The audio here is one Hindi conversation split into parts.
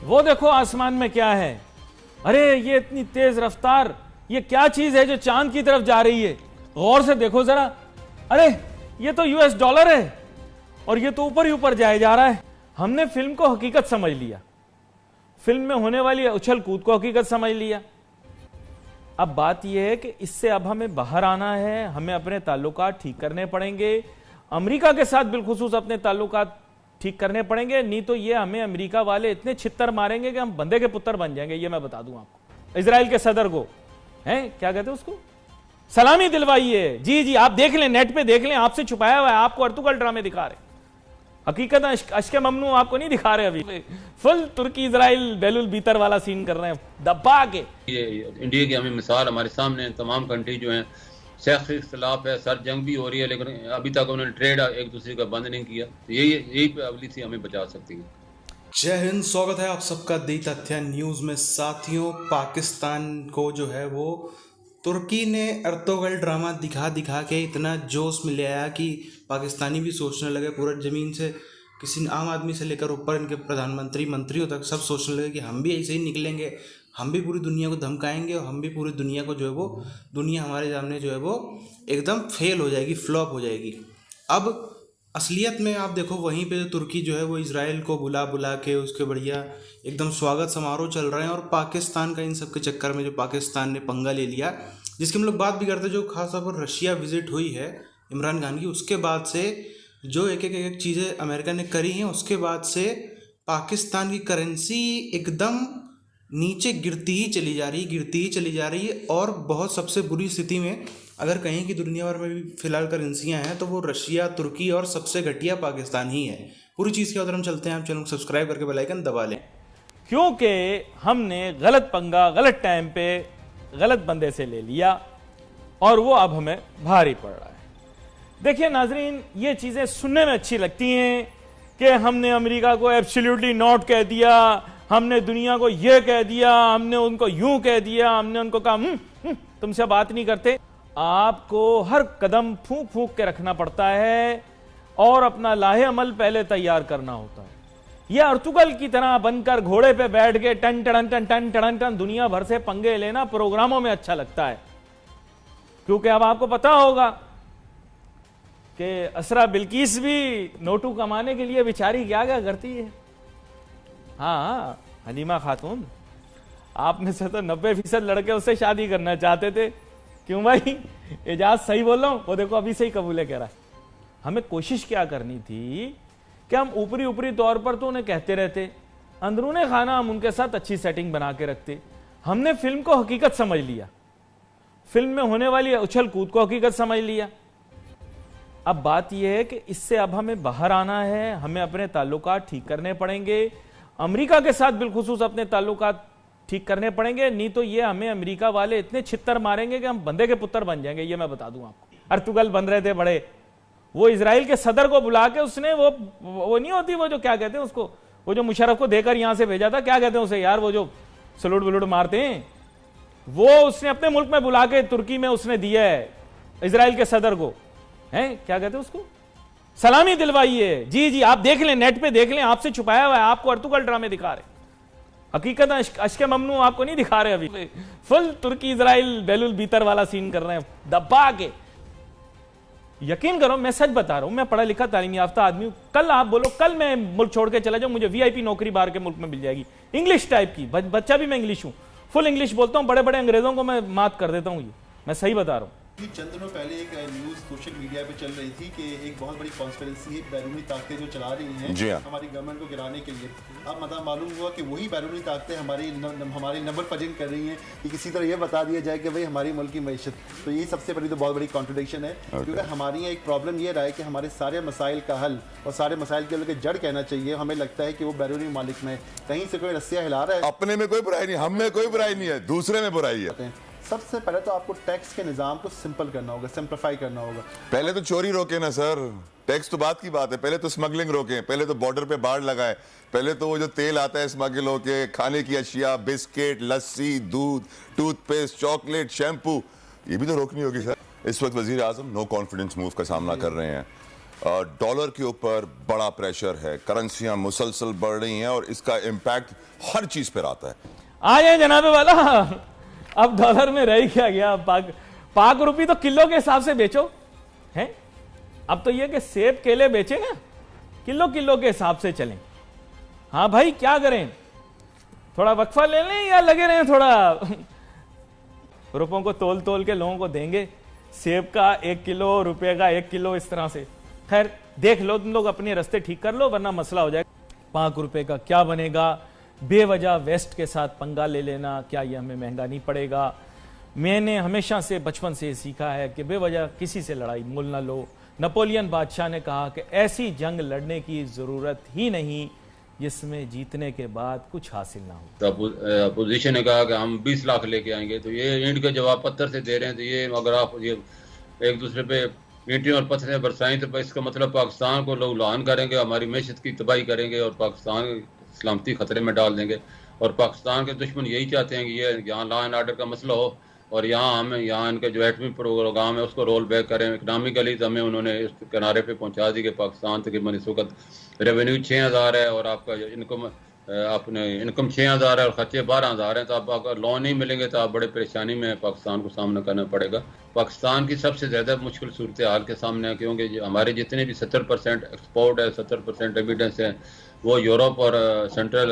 वो देखो आसमान में क्या है। अरे ये इतनी तेज रफ्तार, ये क्या चीज है जो चांद की तरफ जा रही है? गौर से देखो जरा। अरे ये तो यूएस डॉलर है और ये तो ऊपर ही ऊपर जाए जा रहा है। हमने फिल्म को हकीकत समझ लिया, फिल्म में होने वाली उछल कूद को हकीकत समझ लिया। अब बात यह है कि इससे अब हमें बाहर आना है, हमें अपने ताल्लुकात ठीक करने पड़ेंगे, अमेरिका के साथ बिलखुसूस अपने ताल्लुकात ठीक करने पड़ेंगे, नहीं तो ये हमें अमेरिका वाले इतने छित्तर मारेंगे कि हम बंदे के पुत्र बन जाएंगे। ये मैं बता दूं आपको। इजराइल के सदर को हैं क्या कहते हैं उसको, सलामी दिलवाइए। जी जी आप देख लें, नेट पे देख लें, आपसे छुपाया हुआ है, आपको अर्तुगल ड्रामे दिखा रहे, हकीकत अश्के ममनू आपको नहीं दिखा रहे। अभी फुल तुर्की इजराइल बेलुल बीतर वाला सीन कर रहे हैं दबा के। ये इंडिया की हमें मिसाल हमारे सामने है, तमाम कंट्री जो हैं सियासी इख्तिलाफ है, सर जंग भी हो रही है, लेकिन अभी तक उन्होंने ट्रेड एक दूसरे का बंद नहीं किया। तो यही पॉलिसी हमें बचा सकती है। जय हिंद, स्वागत है आप सबका दी तथ्य न्यूज़ में। साथियों, पाकिस्तान को जो है वो तुर्की ने अर्तुगल ड्रामा दिखा दिखा के इतना जोश में ले आया कि पाकिस्तानी भी सोचने लगे, पूरा ज़मीन से किसी आम आदमी से लेकर ऊपर इनके प्रधानमंत्री मंत्रियों तक सब सोचने लगे कि हम भी ऐसे ही निकलेंगे, हम भी पूरी दुनिया को धमकाएंगे और हम भी पूरी दुनिया को जो है वो दुनिया हमारे सामने जो है वो एकदम फेल हो जाएगी, फ्लॉप हो जाएगी। अब असलियत में आप देखो वहीं पे तुर्की जो है वो इजराइल को बुला बुला के उसके बढ़िया एकदम स्वागत समारोह चल रहे हैं। और पाकिस्तान का इन सब के चक्कर में जो पाकिस्तान ने पंगा ले लिया, जिसकी हम लोग बात भी करते, जो खासतौर पर रशिया विजिट हुई है इमरान खान की, उसके बाद से जो एक चीज़ें अमेरिका ने करी हैं, उसके बाद से पाकिस्तान की करेंसी एकदम नीचे गिरती ही चली जा रही है। और बहुत सबसे बुरी स्थिति में अगर कहीं की दुनिया भर में भी फिलहाल करेंसियाँ हैं तो वो रशिया, तुर्की और सबसे घटिया पाकिस्तान ही है। पूरी चीज़ के उधर हम चलते हैं। आप चैनल को सब्सक्राइब करके बेल आइकन दबा लें, क्योंकि हमने गलत पंगा गलत टाइम पे गलत बंदे से ले लिया और वो अब हमें भारी पड़ रहा है। देखिए नाजरीन, ये चीजें सुनने में अच्छी लगती हैं कि हमने अमेरिका को एब्सोल्युटली नॉट कह दिया, हमने दुनिया को ये कह दिया, हमने उनको यूं कह दिया, हमने उनको कहा तुमसे बात नहीं करते। आपको हर कदम फूंक फूंक के रखना पड़ता है और अपना लाहे अमल पहले तैयार करना होता है। यह अर्तुगल की तरह बनकर घोड़े पे बैठ के टन टन टन टन टन टन दुनिया भर से पंगे लेना प्रोग्रामों में अच्छा लगता है, क्योंकि अब आपको पता होगा कि असरा बिल्किस भी नोटू कमाने के लिए बेचारी क्या क्या करती है। हाँ, हलीमा खातून, आप में से तो 90% लड़के उससे शादी करना चाहते थे। क्यों भाई, एजाज सही बोल रहा हूं? वो देखो अभी से ही कबूले कह रहा है। हमें कोशिश क्या करनी थी कि हम ऊपरी ऊपरी तौर पर तो उन्हें कहते रहते, अंदरूने खाना हम उनके साथ अच्छी सेटिंग बना के रखते। हमने फिल्म को हकीकत समझ लिया, फिल्म में होने वाली उछल कूद को हकीकत समझ लिया। अब बात यह है कि इससे अब हमें बाहर आना है, हमें अपने ताल्लुकात ठीक करने पड़ेंगे, अमेरिका के साथ बिलखुसूस अपने ताल्लुकात ठीक करने पड़ेंगे, नहीं तो ये हमें अमेरिका वाले इतने छित्तर मारेंगे कि हम बंदे के पुत्र बन जाएंगे। ये मैं बता दूं आपको। अर्तुगल बन रहे थे बड़े, वो इजराइल के सदर को बुला के उसने वो नहीं होती, वो जो क्या कहते हैं उसको, वो जो मुशर्रफ को देकर यहां से भेजा था, क्या कहते हैं उसे यार, वो जो सलूट वलूट मारते हैं, वो उसने अपने मुल्क में बुला के तुर्की में उसने दिया है इजराइल के सदर को, हैं क्या कहते हैं उसको, सलामी दिलवाइए। जी जी आप देख लें, नेट पे देख लें, आपसे छुपाया हुआ है, आपको अर्तुगल ड्रामे दिखा रहे, हकीकत अश्के ममनू आपको नहीं दिखा रहे। अभी फुल तुर्की इजराइल बेलुल बीतर वाला सीन कर रहे हैं दबा के। यकीन करो, मैं सच बता रहा हूं, मैं पढ़ा लिखा तालीम याफ्ता आदमी हूं। कल आप बोलो, कल मैं मुल्क छोड़ के चला जाऊं, मुझे वीआईपी नौकरी बाहर के मुल्क में मिल जाएगी, इंग्लिश टाइप की, बच्चा भी मैं इंग्लिश हूं, फुल इंग्लिश बोलता हूं, बड़े बड़े अंग्रेजों को मैं मात कर देता हूं। ये मैं सही बता रहा हूं। चंद दिनों पहले एक न्यूज़ सोशल मीडिया पे चल रही थी कि एक बहुत बड़ी कॉन्स्पिरेसी है, बैरूनी ताकतें जो चला रही हैं हमारी गवर्नमेंट को गिराने के लिए। अब मतलब मालूम हुआ कि वही बैरूनी ताकतें हमारी नंबर पजिंग कर रही हैं कि किसी तरह ये बता दिया जाए कि भाई हमारी मुल्क की मैशत। तो ये सबसे बड़ी तो बहुत बड़ी कॉन्ट्रडिक्शन है, क्योंकि हमारी यहाँ एक प्रॉब्लम ये रहा है कि हमारे सारे मसाइल का हल और सारे मसाइल के लिए जड़ कहना चाहिए, हमें लगता है कि वो बैरूनी मालिक में कहीं से कोई रस्सियाँ हिला रहा है। अपने में कोई बुराई नहीं, हम में कोई बुराई नहीं है, दूसरे में बुराई है। सबसे पहले तो आपको टैक्स के निज़ाम को सिंपल करना होगा, सिंप्लीफाई करना होगा। पहले तो चोरी रोके ना सर, टैक्स तो बात की बात है, पहले तो स्मगलिंग रोके, पहले तो बॉर्डर पे बाड़ लगाए, पहले तो वो जो तेल आता है स्मगल होके, खाने की अशिया, बिस्किट, लस्सी, दूध, टूथपेस्ट, चॉकलेट, शैम्पू, ये भी तो रोकनी होगी सर। इस वक्त वजीर आजम नो कॉन्फिडेंस मूव का सामना कर रहे हैं। डॉलर के ऊपर बड़ा प्रेशर है, करेंसियां मुसलसल बढ़ रही हैं और इसका इम्पैक्ट हर चीज पर आता है। आ जाए जनाबे वाला, अब डॉलर में रह क्या गया, पाक रुपी तो किलो के हिसाब से बेचो है। अब तो ये कि सेब केले बेचे ना, किलो किलो के हिसाब से चलें। हाँ भाई क्या करें, थोड़ा वक्फा ले लें या लगे रहें थोड़ा रुपयों को तोल तोल के लोगों को देंगे, सेब का 1 किलो, रुपये का 1 किलो, इस तरह से। खैर देख लो तुम लोग, अपने रास्ते ठीक कर लो वरना मसला हो जाएगा। 5 रुपए का क्या बनेगा, बेवजह वेस्ट के साथ पंगा ले लेना, क्या ये हमें महंगा नहीं पड़ेगा। मैंने हमेशा से बचपन से सीखा है कि बेवजह किसी से लड़ाई मोल ना लो। नेपोलियन बादशाह ने कहा कि ऐसी जंग लड़ने की जरूरत ही नहीं जिसमें जीतने के बाद कुछ हासिल ना हो। तो अपोजिशन ने कहा कि हम 20 लाख लेके आएंगे, तो ये ईंट का जवाब पत्थर से दे रहे हैं। तो ये अगर आप ये एक दूसरे पे ईंटें और पत्थरें बरसाएं तो इसका मतलब पाकिस्तान को लोग लान करेंगे, हमारी मैशत की तबाही करेंगे और पाकिस्तान सलामती खतरे में डाल देंगे। और पाकिस्तान के दुश्मन यही चाहते हैं कि ये यहाँ लॉ एंड ऑर्डर का मसला हो और यहाँ हमें यहाँ इनका जो एटमी प्रोग्राम है उसको रोल बैक करें। इकनॉमिकली तो हमें उन्होंने इस किनारे पे पहुँचा दी कि पाकिस्तान तकरीबन इस वक्त रेवेन्यू 6000 है और आपका इनकम अपने इनकम 6000 है और खर्चे 12000 हैं। तो आप अगर लोन नहीं मिलेंगे तो आप बड़े परेशानी में पाकिस्तान को सामना करना पड़ेगा। पाकिस्तान की सबसे ज़्यादा मुश्किल सूरत हाल के सामने है, क्योंकि हमारे जितने भी 70% एक्सपोर्ट है, 70% रेमिटेंस है, वो यूरोप और सेंट्रल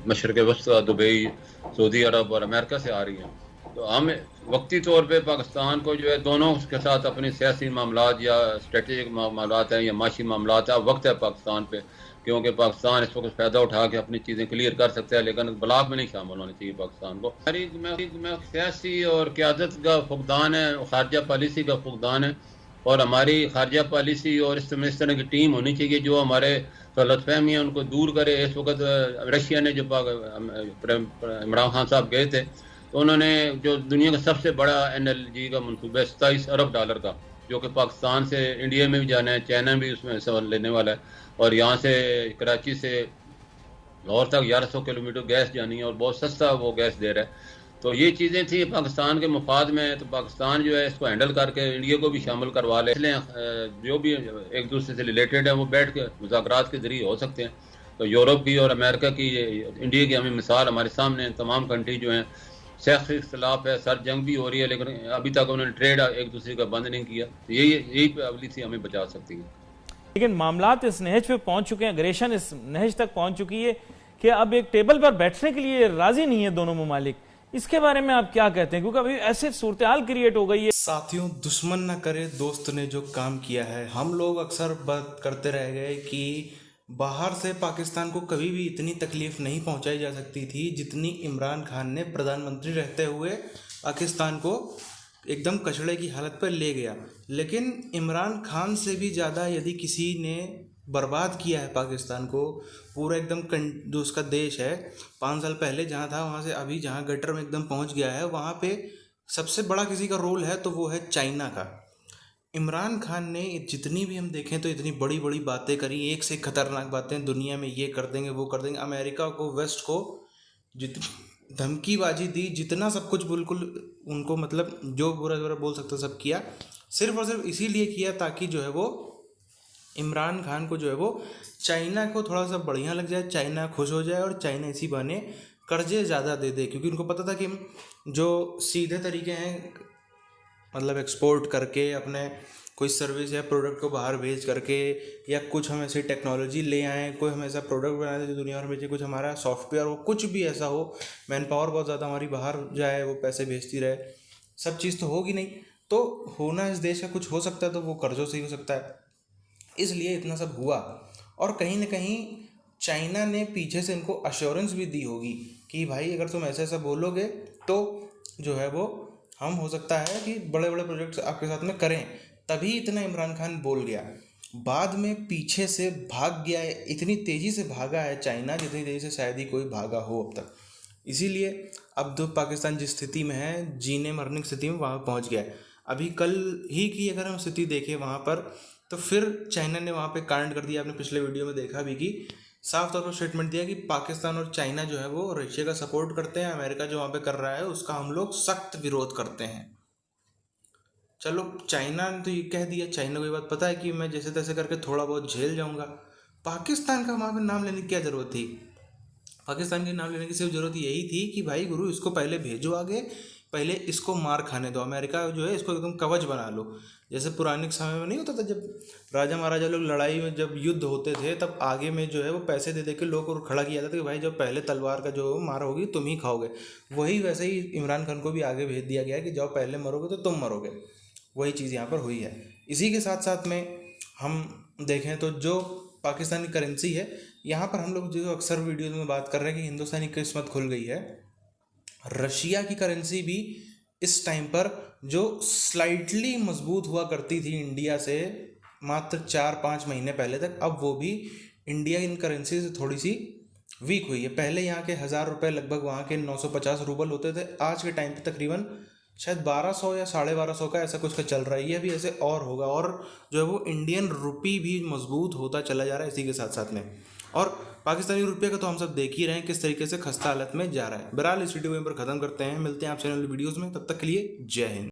मशरक़ वस्ती, दुबई, सऊदी अरब और अमेरिका से आ रही है। तो हम वक्ती तौर पे पाकिस्तान को जो है दोनों के साथ अपनी सियासी मामलात या स्ट्रेटेजिक मामलात हैं या माशी मामलात है, वक्त है पाकिस्तान पे, क्योंकि पाकिस्तान इस वक्त फ़ायदा उठा के अपनी चीज़ें क्लियर कर सकता है, लेकिन ब्लॉक में नहीं शामिल होना चाहिए पाकिस्तान को। में सियासी और क़यादत का फुकदान है, खारजा पॉलिसी का फुकदान है और हमारी खारजा पॉलिसी और इस तरह की टीम होनी चाहिए जो हमारे गलतफहमी है उनको दूर करे। इस वक्त रशिया ने जो इमरान खान साहब गए थे तो उन्होंने जो दुनिया का सबसे बड़ा NLG का मनसूबा है 27 अरब डॉलर का, जो कि पाकिस्तान से इंडिया में भी जाना है, चाइना भी उसमें हिस्सा लेने वाला है और यहाँ से कराची से लाहौर तक 1100 किलोमीटर गैस जानी है और बहुत सस्ता वो गैस दे रहा है। तो ये चीज़ें थी पाकिस्तान के मुफाद में, तो पाकिस्तान जो है इसको हैंडल करके इंडिया को भी शामिल करवा ले, इसलिए जो भी एक दूसरे से रिलेटेड है वो बैठ के मुज़ाकरात के जरिए हो सकते हैं। तो यूरोप की और अमेरिका की, इंडिया की हमें मिसाल हमारे सामने है। तमाम कंट्री जो हैं सियासी इख्तलाफ है, सर जंग भी हो रही है, लेकिन अभी तक उन्होंने ट्रेड एक दूसरे का बंद नहीं किया। तो यही पॉलिसी हमें बचा सकती है। लेकिन मामलात इस नहज पे पहुंच चुके हैं, अग्रेशन इस नहज तक पहुंच चुकी है कि अब एक टेबल पर बैठने के लिए राजी नहीं है दोनों ममालिक। इसके बारे में आप क्या कहते हैं, क्योंकि अभी ऐसे सूरत हाल क्रिएट हो गई है। साथियों, दुश्मन ना करे दोस्त ने जो काम किया है। हम लोग अक्सर बात करते रह गए कि बाहर से पाकिस्तान को कभी भी इतनी तकलीफ नहीं पहुंचाई जा सकती थी जितनी इमरान खान ने प्रधानमंत्री रहते हुए पाकिस्तान को एकदम कचड़े की हालत पर ले गया। लेकिन इमरान खान से भी ज़्यादा यदि किसी ने बर्बाद किया है पाकिस्तान को, पूरा एकदम जो उसका देश है 5 साल पहले जहाँ था वहाँ से अभी जहाँ गटर में एकदम पहुँच गया है, वहाँ पे सबसे बड़ा किसी का रोल है तो वो है चाइना का। इमरान खान ने जितनी भी हम देखें तो इतनी बड़ी बड़ी बातें करी, एक से खतरनाक बातें, दुनिया में ये कर देंगे वो कर देंगे, अमेरिका को वेस्ट को जितनी धमकीबाजी दी, जितना सब कुछ बिल्कुल उनको मतलब जो बुरा बुरा बोल सकते सब किया, सिर्फ और सिर्फ इसीलिए किया ताकि जो है वो इमरान खान को जो है वो चाइना को थोड़ा सा बढ़िया लग जाए, चाइना खुश हो जाए और चाइना इसी बहाने कर्जे ज़्यादा दे दे, क्योंकि उनको पता था कि जो सीधे तरीके हैं मतलब एक्सपोर्ट करके अपने कोई सर्विस या प्रोडक्ट को बाहर भेज करके या कुछ हम ऐसी टेक्नोलॉजी ले आएँ, कोई हम ऐसा प्रोडक्ट बना दे जो दुनिया भर में भेजे, कुछ हमारा सॉफ्टवेयर हो, कुछ भी ऐसा हो, मैन पावर बहुत ज़्यादा हमारी बाहर जाए, वो पैसे भेजती रहे, सब चीज़ तो होगी नहीं। तो होना इस देश का कुछ हो सकता है तो वो कर्जों से ही हो सकता है, इसलिए इतना सब हुआ। और कहीं ना कहीं चाइना ने पीछे से इनको अश्योरेंस भी दी होगी कि भाई अगर तुम ऐसा ऐसा बोलोगे तो जो है वो हम हो सकता है कि बड़े बड़े प्रोजेक्ट्स आपके साथ में करें, तभी इतना इमरान खान बोल गया। बाद में पीछे से भाग गया है, इतनी तेज़ी से भागा है चाइना जितनी तेज़ी से शायद ही कोई भागा हो अब तक। इसीलिए अब तो पाकिस्तान जिस स्थिति में है, जीने मरने की स्थिति में वहाँ पहुँच गया है। अभी कल ही की अगर हम स्थिति देखें वहाँ पर, तो फिर चाइना ने वहाँ पे कांड कर दिया। आपने पिछले वीडियो में देखा भी कि साफ तौर पर स्टेटमेंट दिया कि पाकिस्तान और चाइना जो है वो रशिया का सपोर्ट करते हैं, अमेरिका जो वहाँ पे कर रहा है उसका हम लोग सख्त विरोध करते हैं। चलो चाइना ने तो ये कह दिया, चाइना को ये बात पता है कि मैं जैसे तैसे करके थोड़ा बहुत झेल जाऊंगा। पाकिस्तान का वहाँ पे नाम लेने की क्या ज़रूरत थी? पाकिस्तान के नाम लेने की सिर्फ ज़रूरत यही थी कि भाई गुरु इसको पहले भेजो आगे, पहले इसको मार खाने दो, अमेरिका जो है इसको एकदम कवच बना लो। जैसे पुराने समय में नहीं होता था, जब राजा महाराजा लोग लड़ाई में जब युद्ध होते थे तब आगे में जो है वो पैसे दे दे के लोग को खड़ा किया जाता था कि भाई जब पहले तलवार का जो मार होगी तुम ही खाओगे। वही वैसे ही इमरान खान को भी आगे भेज दिया गया कि जब पहले मरोगे तो तुम मरोगे। वही चीज़ यहाँ पर हुई है। इसी के साथ साथ में हम देखें तो जो पाकिस्तानी करेंसी है, यहाँ पर हम लोग जो अक्सर वीडियो में बात कर रहे हैं कि हिंदुस्तानी किस्मत खुल गई है। रशिया की करेंसी भी इस टाइम पर जो स्लाइटली मजबूत हुआ करती थी इंडिया से मात्र 4-5 महीने पहले तक, अब वो भी इंडिया इन करेंसी से थोड़ी सी वीक हुई है। पहले यहाँ के 1000 रुपये लगभग वहाँ के 950 रूबल होते थे, आज के टाइम पे तकरीबन शायद 1200 या 1250 का ऐसा कुछ का चल रहा है। ये भी ऐसे और होगा, और जो है वो इंडियन रुपी भी मजबूत होता चला जा रहा है इसी के साथ साथ में। और पाकिस्तानी रुपये का तो हम सब देख ही रहे हैं किस तरीके से खस्ता हालत में जा रहा है। बहरहाल इस वीडियो को यहाँ पर खत्म करते हैं, मिलते हैं आप चैनल वीडियोज़ में, तब तक के लिए जय हिंद।